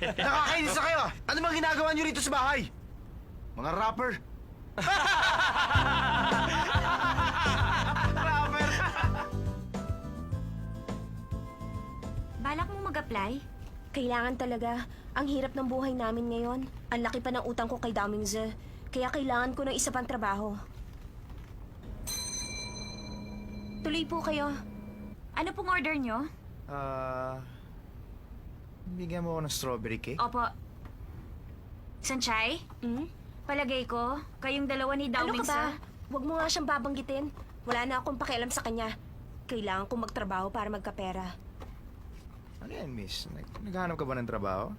Nakakainis na kayo! Ano bang ginagawa niyo rito sa bahay? Mga rapper! Rapper! Balak mo mag-apply? Kailangan talaga. Ang hirap ng buhay namin ngayon. Ang laki pa ng utang ko kay Damingze. Kaya kailangan ko ng isa pang trabaho. Tuloy po kayo. Ano pong order nyo? Bigyan mo ako ng strawberry cake? Opo. Sanchay? Hmm? Palagay ko, kayong dalawa ni Ano Dowming ka ba? Huwag mo nga siyang babanggitin. Wala na akong pakialam sa kanya. Kailangan kong magtrabaho para magkapera. Ano yan, miss? Naghahanap ka ba ng trabaho?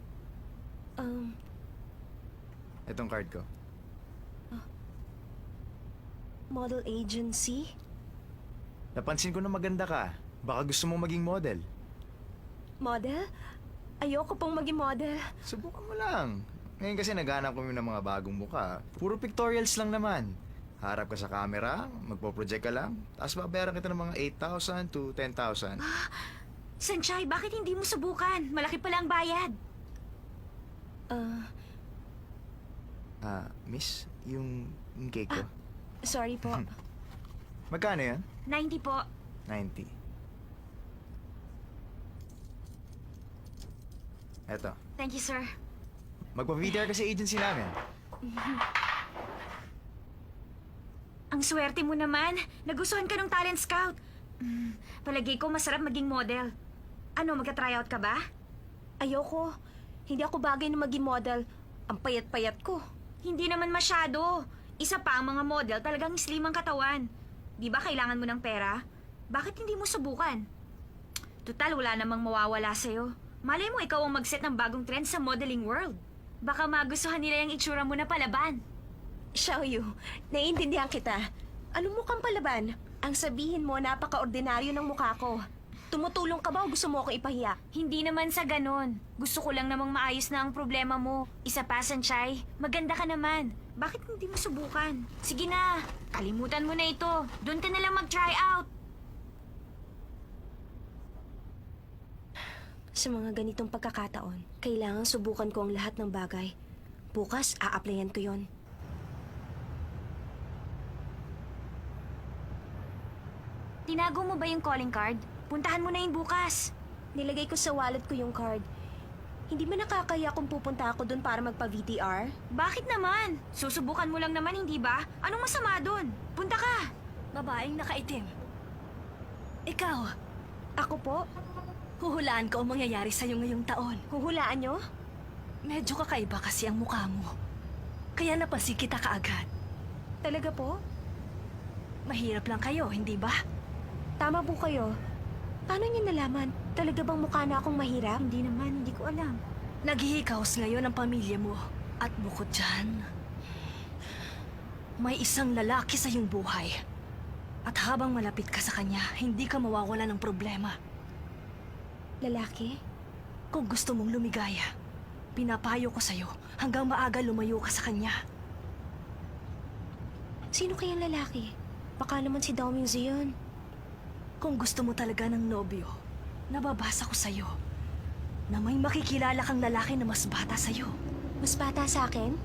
Itong card ko. Model agency? Napansin ko na maganda ka. Baka gusto mong maging model. Model? Ayoko pong maging model. Subukan mo lang. Ngayon kasi naghanap kami ng mga bagong muka. Puro pictorials lang naman. Harap ka sa camera, magpo-project ka lang, tapos babayaran kita ng mga 8,000 to 10,000. Sanchay, bakit hindi mo subukan? Malaki pala ang bayad. Miss, yung cake ko. Sorry po. Magkano yan? 90 po. 90. Eto. Thank you, sir. Magpa-VTR kasi agency namin. Ang swerte mo naman. Nagustuhan ka ng talent scout. Palagay ko masarap maging model. Ano, magka-tryout ka ba? Ayoko. Hindi ako bagay na maging model. Ang payat-payat ko. Hindi naman masyado. Isa pa ang mga model talagang slim ang katawan. Di ba kailangan mo ng pera? Bakit hindi mo subukan? Tutal, wala namang mawawala sa'yo. Malay mo ikaw ang mag-set ng bagong trend sa modeling world. Baka magustuhan nila yung itsura mo na palaban. Xiaoyu, naiintindihan kita. Ano mukhang palaban? Ang sabihin mo, napaka-ordinaryo ng mukha ko. Tumutulong ka ba o gusto mo akong ipahiya? Hindi naman sa ganon. Gusto ko lang namang maayos na ang problema mo. Isa pa, Sanchay, maganda ka naman. Bakit hindi mo subukan? Sige na, kalimutan mo na ito. Doon ka na lang mag-try out. Sa mga ganitong pagkakataon, kailangan subukan ko ang lahat ng bagay. Bukas, a-applyan ko yon. Tinago mo ba yung calling card? Puntahan mo na yun bukas. Nilagay ko sa wallet ko yung card. Hindi ba nakakaya kung pupunta ako doon para magpa-VTR? Bakit naman? Susubukan mo lang naman, hindi ba? Anong masama doon? Punta ka! Babaeng nakaitim. Ikaw, Ako po? huhulaan ko ang mangyayari sa'yo ngayong taon. Huhulaan nyo? Medyo kakaiba kasi ang mukha mo. Kaya napansin kita kaagad. Talaga po? Mahirap lang kayo, hindi ba? Tama po kayo. Paano niyo nalaman? Talaga bang mukha na akong mahirap? Hindi naman, hindi ko alam. Naghihikaos ngayon ang pamilya mo. At bukod dyan, may isang lalaki sa iyong buhay. At habang malapit ka sa kanya, hindi ka mawawala ng problema. Lalaki? Kung gusto mong lumigaya, pinapayo ko sa'yo hanggang maaga lumayo ka sa kanya. Sino kayang lalaki? Baka naman si Damingze yun. Kung gusto mo talaga ng nobyo, nababasa ko sa'yo na may makikilala kang lalaki na mas bata sa'yo. Mas bata sa akin?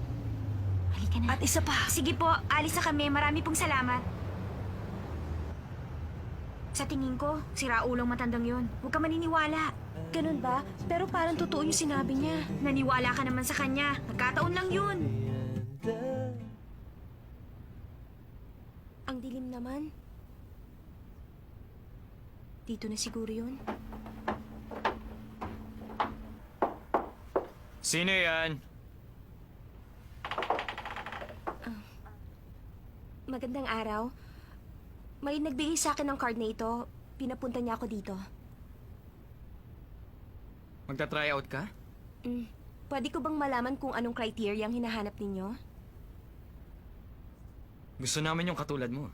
Halika na. At isa pa, Sige po, alis na kami. Marami pong salamat. Sa tingin ko, sira ulong matandang yon. Huwag ka maniniwala. Ganun ba? Pero parang totoo yung sinabi niya. Naniwala ka naman sa kanya. Nagkataon lang yun. Ang dilim naman. Dito na siguro yun. Sino yan? Magandang araw. May nagbigay sa akin ng card na ito. Pinapunta niya ako dito. Magta-try out ka? Pwede ko bang malaman kung anong criteria ang hinahanap ninyo? Gusto namin yung katulad mo.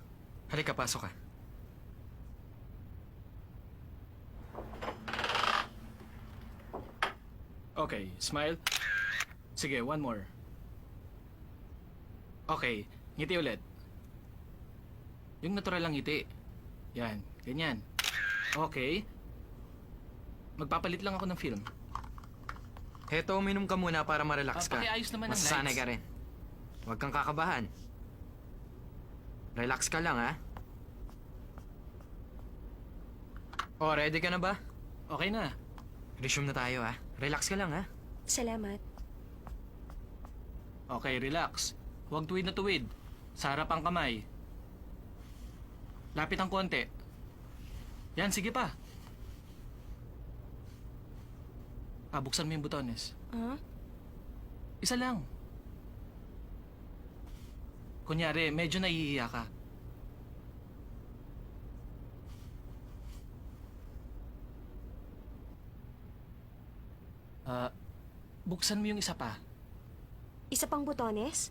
Halika, pasok ka. Okay, smile. Sige, one more. Okay, ngiti ulit. Yung natural lang ngiti. Yan, ganyan. Okay. Magpapalit lang ako ng film. Heto, uminom ka muna para ma-relax ka. Pakiayos naman ng Masasanay lights. ka rin. Huwag kang kakabahan. Relax ka lang, ha? Oh, ready ka na ba? Okay na. Resume na tayo, ha? Relax ka lang, ha? Salamat. Okay, relax. Huwag tuwid na tuwid. Sa harap ang kamay. Lapit ang konti. Yan, sige pa. Buksan mo yung butones. Huh? Isa lang. Kunyari, medyo nahihiya ka. Buksan mo yung isa pa. Isa pang butones?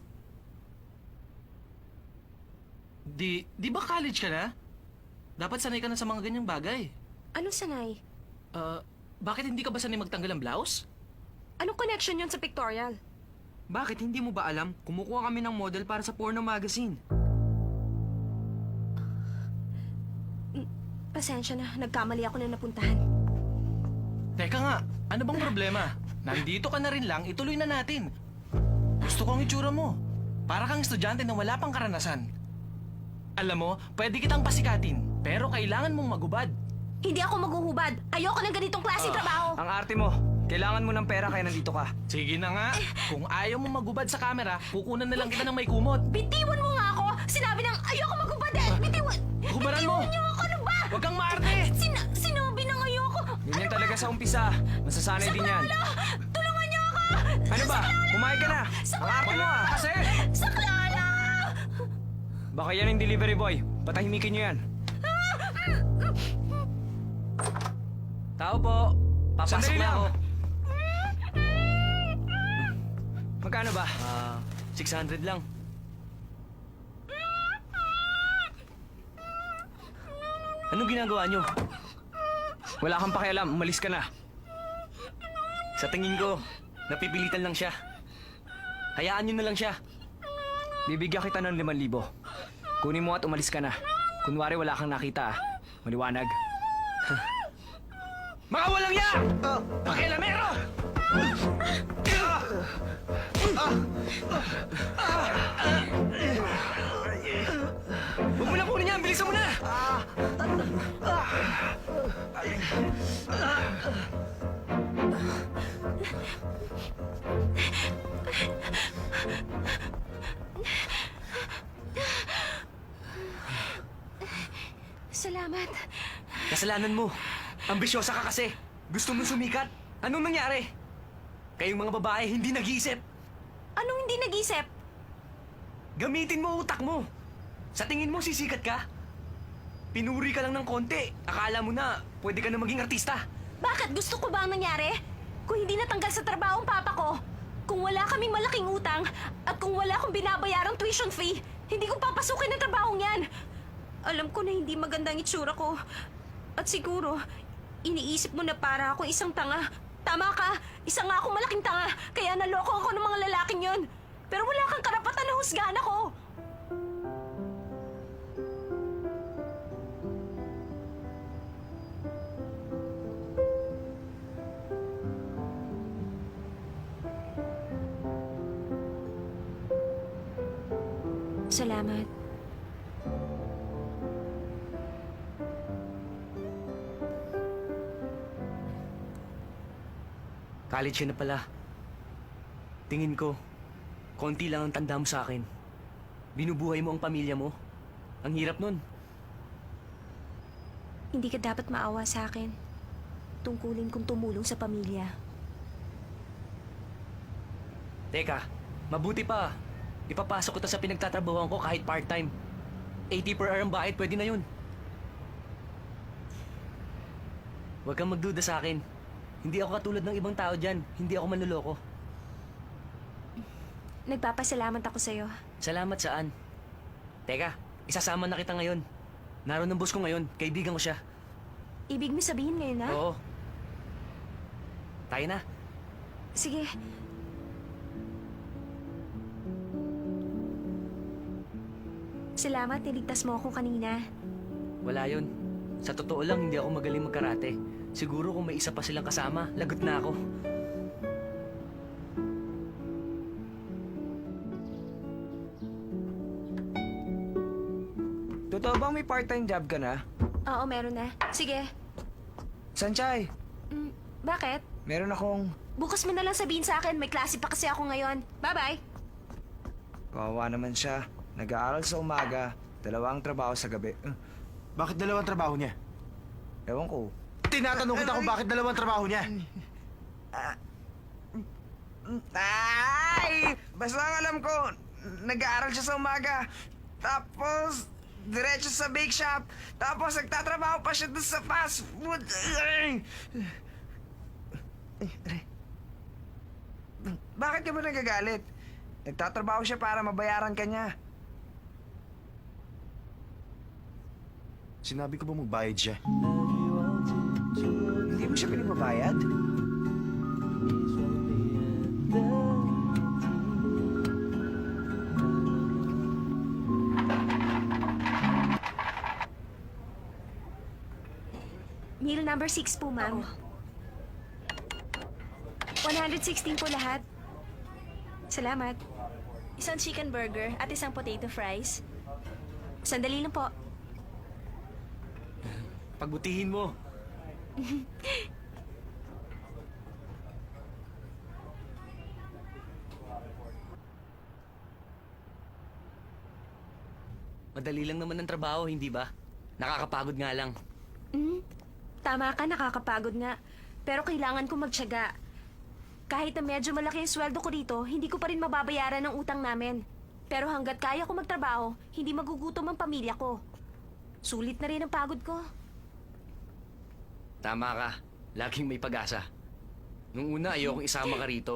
Di ba college ka na? Dapat sanay ka na sa mga ganyang bagay. Anong sanay? Bakit hindi ka ba sanay magtanggal ng blouse? Anong connection yun sa pictorial? Bakit hindi mo ba alam? Kumukuha kami ng model para sa porno magazine. Pasensya na, nagkamali ako na napuntahan. Teka nga, ano bang problema? Nandito ka na rin lang, ituloy na natin. Gusto ko ang itsura mo. Para kang estudyante na wala pang karanasan. Alam mo, pwede kitang pasikatin, pero kailangan mong magubad. Hindi ako maghuhubad. Ayoko ng ganitong klaseng trabaho. Ang arte mo. Kailangan mo ng pera kaya nandito ka. Sige na nga, kung ayaw mong magubad sa camera, kukunan na lang kita ng may kumot. Bitiwan mo nga ako! Sinabi ng ayoko maghubad eh! Bitiwan! Hubaran mo! Bitiwan niyo ako! Ano ba? Huwag kang maarte! Sinabi ng ayoko! Ganyan talaga sa umpisa. Masasanay din yan. Tulungan niyo ako! Ano ba? Pumayag ka na. Ang arte mo, ah. Kasi! Saklala! Baka yan yung delivery boy. Patahimikin niyo yan. Tao po. Papasok Sandali na lang. ako. Magkano ba? 600 lang. Anong ginagawa niyo? Wala kang pakialam. Umalis ka na. Sa tingin ko, napipilitan lang siya. Hayaan niyo na lang siya. Bibigyan kita ng 5,000. Kunin mo at umalis ka na. Kunwari wala kang nakita, ah. Maliwanag. Mga walang ya! Pakialamero! Huwag mo na kunin yan! Bilisan mo na! Salamat. Kasalanan mo. Ambisyosa ka kasi. Gusto mo sumikat. Anong nangyari? Kayong mga babae hindi nag-iisip. Anong hindi nag-isip? Gamitin mo utak mo. Sa tingin mo sisikat ka? Pinuri ka lang ng konti. Akala mo na pwede ka na maging artista. Bakit? Gusto ko ba ang nangyari? Kung hindi natanggal sa trabaho ang papa ko, kung wala kaming malaking utang, at kung wala akong binabayarang tuition fee, hindi ko papasukin ang trabahong yan. Alam ko na hindi maganda ang itsura ko. At siguro, iniisip mo na para akong isang tanga. Tama ka, isa nga akong malaking tanga, kaya naloko ako ng mga lalaking yun. Pero wala kang karapatan na husgahan ako. Salamat. College ka na pala. Tingin ko, konti lang ang tanda mo sa akin. Binubuhay mo ang pamilya mo. Ang hirap nun. Hindi ka dapat maawa sa akin. Tungkulin kong tumulong sa pamilya. Teka, mabuti pa. Ipapasok ko to sa pinagtatrabahoan ko kahit part-time. 80 per hour ang bayad, pwede na yun. Huwag kang magduda sa akin. Hindi ako katulad ng ibang tao dyan. Hindi ako manloloko. Nagpapasalamat ako sa'yo. Salamat saan? Teka, isasama na kita ngayon. Naroon ng boss ko ngayon. Kaibigan ko siya. Ibig mo sabihin ngayon, ha? Oo. Tayo na. Sige. Salamat, niligtas mo ako kanina. Wala yun. Sa totoo lang, hindi ako magaling magkarate. Siguro kung may isa pa silang kasama, lagot na ako. Totoo bang may part-time job ka na? Oo, meron na. Sige. Sanchay, Bakit? meron akong... Bukas mo na lang sabihin sa akin. May klase pa kasi ako ngayon. Bye-bye. Kawawa naman siya. Nag-aaral sa umaga, 2 ang trabaho sa gabi. Bakit 2 trabaho niya? Ewan ko. Tinatanong kita kung bakit 2 trabaho niya. Ay! Basta ang alam ko, nag-aaral siya sa umaga. Tapos, diretso sa bake shop. Tapos, nagtatrabaho pa siya doon sa fast food. Bakit ka ba nagagalit? Nagtatrabaho siya para mabayaran ka niya. Sinabi ko ba magbayad siya? Hindi mo siya pinababayad? Meal number 6 po, ma'am. 116 po lahat. Salamat. Isang chicken burger at isang potato fries. Sandali lang po. Pagbutihin mo. Madali lang naman ang trabaho, hindi ba? Nakakapagod nga lang. Tama ka, nakakapagod nga. Pero kailangan ko magtiyaga. Kahit na medyo malaki ang sweldo ko rito, hindi ko pa rin mababayaran ang utang namin. Pero hanggat kaya ko magtrabaho, hindi magugutom ang pamilya ko. Sulit na rin ang pagod ko. Tama ka. Laging may pag-asa. Nung una, ayokong isama ka rito.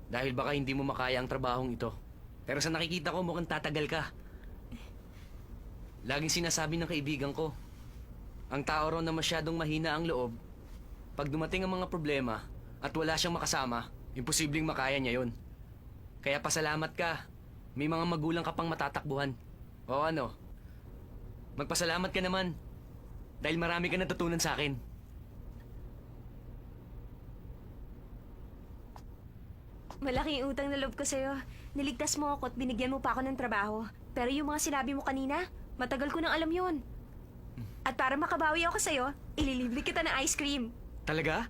Dahil baka hindi mo makaya ang trabahong ito. Pero sa nakikita ko, mukhang tatagal ka. Laging sinasabi ng kaibigan ko, ang tao raw na masyadong mahina ang loob, pag dumating ang mga problema at wala siyang makasama, imposibleng makaya niya yon. Kaya pasalamat ka. May mga magulang ka pang matatakbuhan. O ano? Magpasalamat ka naman. Dahil marami ka natutunan sa akin. Malaking utang na loob ko sa'yo. Niligtas mo ako at binigyan mo pa ako ng trabaho. Pero yung mga sinabi mo kanina, matagal ko nang alam yun. At para makabawi ako sa'yo, ililibre kita ng ice cream. Talaga?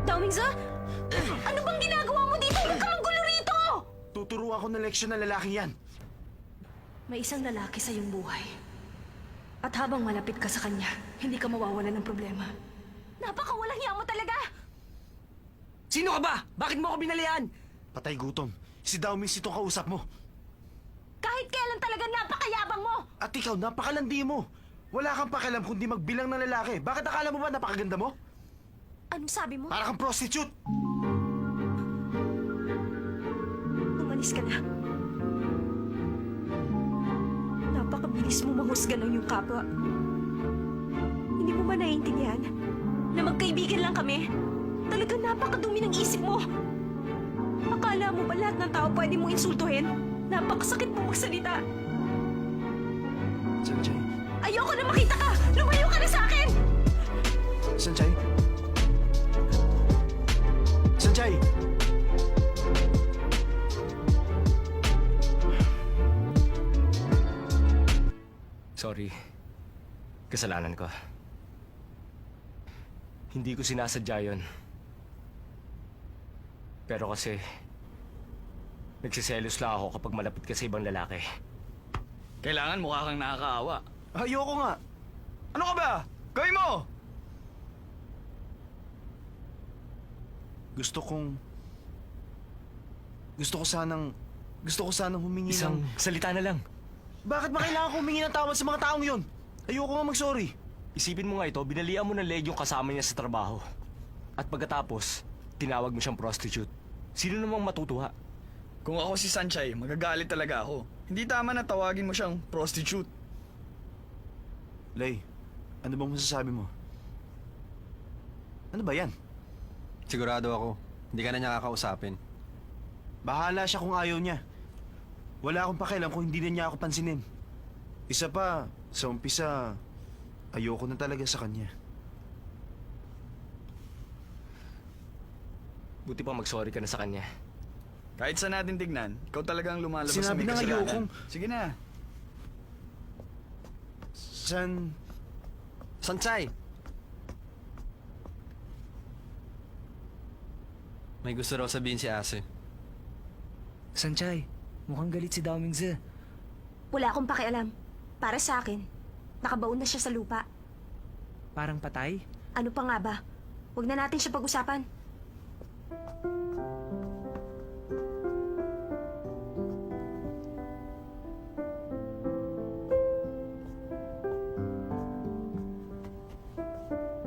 Daomingza? Ano bang ginagawa mo dito? Huwag ka manggulo rito! Tuturuan ko ng leksyon ng lalaking yan. May isang lalaki sa iyong buhay. At habang malapit ka sa kanya, hindi ka mawawalan ng problema. Napakawalang hiya mo talaga! Sino ka ba? Bakit mo ako binalian? Patay gutom. Si Daomings itong kausap mo. Kahit kailan talaga napakayabang mo! At ikaw, napakalandi mo. Wala kang pakialam kundi magbilang ng lalaki. Bakit akala mo ba napakaganda mo? Anong sabi mo? Para kang prostitute. Umalis ka na. Napakabilis mo mahusga ng iyong kapwa. Hindi mo ba naiintindihan? Na magkaibigan lang kami? Talagang napakadumi ng isip mo. Akala mo ba lahat ng tao pwede mong insultuhin? Napakasakit mo magsalita. Sanchay. Ayoko na makita ka! Lumayo ka na sa akin! Sanchay? Sanchay! Sorry. Kasalanan ko. Hindi ko sinasadya yun. Pero kasi, nagsiselos lang ako kapag malapit ka sa ibang lalaki. Kailangan mukha kang nakakaawa. Ayoko nga. Ano ka ba? Gawin mo! Gusto ko sanang humingi Isang ng... salita na lang. Bakit ba kailangan ko humingi ng tawad sa mga taong yun? Ayoko nga mag-sorry. Isipin mo nga ito, binalian mo ng leg yung kasama niya sa trabaho. At pagkatapos, tinawag mo siyang prostitute. Sino namang matutuwa? Kung ako si Sanchay, magagalit talaga ako. Hindi tama na tawagin mo siyang prostitute. Lay, ano bang masasabi mo? Ano ba yan? Sigurado ako, hindi ka na niya kakausapin. Bahala siya kung ayaw niya. Wala akong pakialam kung hindi na niya ako pansinin. Isa pa, sa umpisa, ayoko na talaga sa kanya. Buti pa mag-sorry ka na sa kanya. Kahit saan natin tignan, ikaw talagang lumalabas sa Sinabi may na nga kasalanan. ayokong- Sige na. Sanchay! May gusto raw sabihin si Ase. Sanchay, mukhang galit si Dao Mingzi. Wala akong pakialam. Para sa akin, nakabaon na siya sa lupa. Parang patay? Ano pa nga ba? Huwag na natin siya pag-usapan.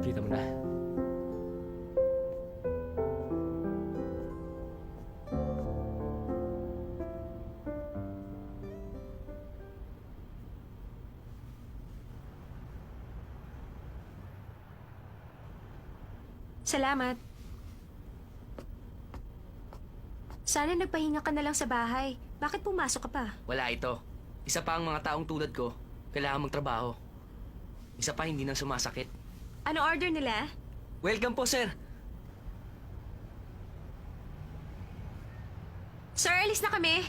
Kita mo na. Salamat. Sana nagpahinga ka na lang sa bahay. Bakit pumasok ka pa? Wala ito. Isa pa ang mga taong tulad ko, kailangan magtrabaho. Isa pa hindi nang sumasakit. Ano order nila? Welcome po, sir. Sir, alis na kami.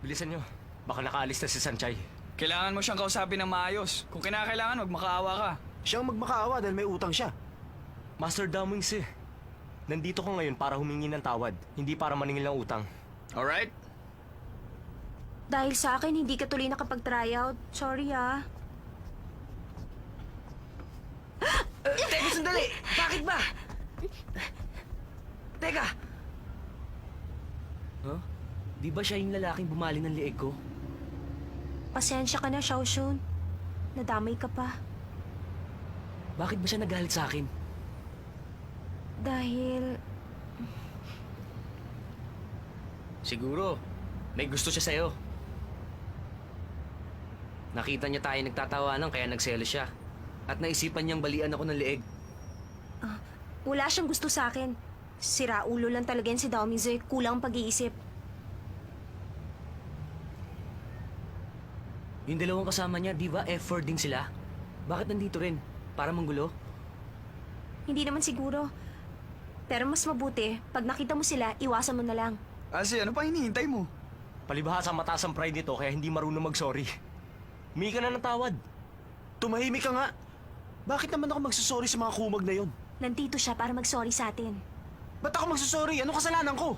Bilisan nyo. Baka nakaalis na si Sanchay. Kailangan mo siyang kausapin ng maayos. Kung kinakailangan, wag makaawa ka. Siyang magmakaawa dahil may utang siya. Master Damwings eh. Nandito ko ngayon para humingi ng tawad, hindi para maningil ng utang. Alright? Dahil sa akin, hindi ka tuloy nakapag-tryout. Sorry ah. Teka, sandali! Bakit ba? Teka! Huh? Di ba siya yung lalaking bumali ng lieg ko? Pasensya ka na, Xiaoxun. Nadamay ka pa. Bakit ba siya nagalit sa akin? Dahil... Siguro, may gusto siya sa'yo. Nakita niya tayo nagtatawanan kaya nagselos siya. At naisipan niyang balian ako ng lieg. Wala siyang gusto sa akin. Sira ulo lang talaga yan si Dao Mingzi. Kulang ang pag-iisip. Yung dalawang kasama niya, di ba F4 din sila? Bakit nandito rin? Para manggulo? Hindi naman siguro. Pero mas mabuti, pag nakita mo sila, iwasan mo na lang. Ase, ano pa hinihintay mo? Palibhasa mataas ang pride nito kaya hindi marunong mag-sorry. Humingi ka na ng tawad. Tumahimik ka nga. Bakit naman ako magsusorry sa mga kumag na yon? Nandito siya para mag-sorry sa atin. Ba't ako magsusorry? Ano kasalanan ko?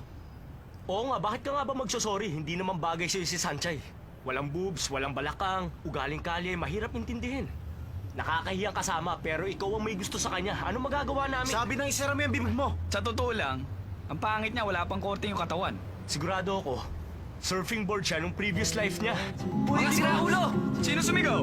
Oo nga, bakit ka nga ba magsosorry? Hindi naman bagay sa'yo si Sanchay. Walang boobs, walang balakang, ugaling kalye, mahirap intindihin. Nakakahiyang kasama pero ikaw ang may gusto sa kanya. Ano magagawa namin? Sabi ng isara mo yung bibig mo. Sa totoo lang, ang pangit niya, wala pang korte yung katawan. Sigurado ako, surfing board siya nung previous life niya. Mga sira ulo! Sino sumigaw?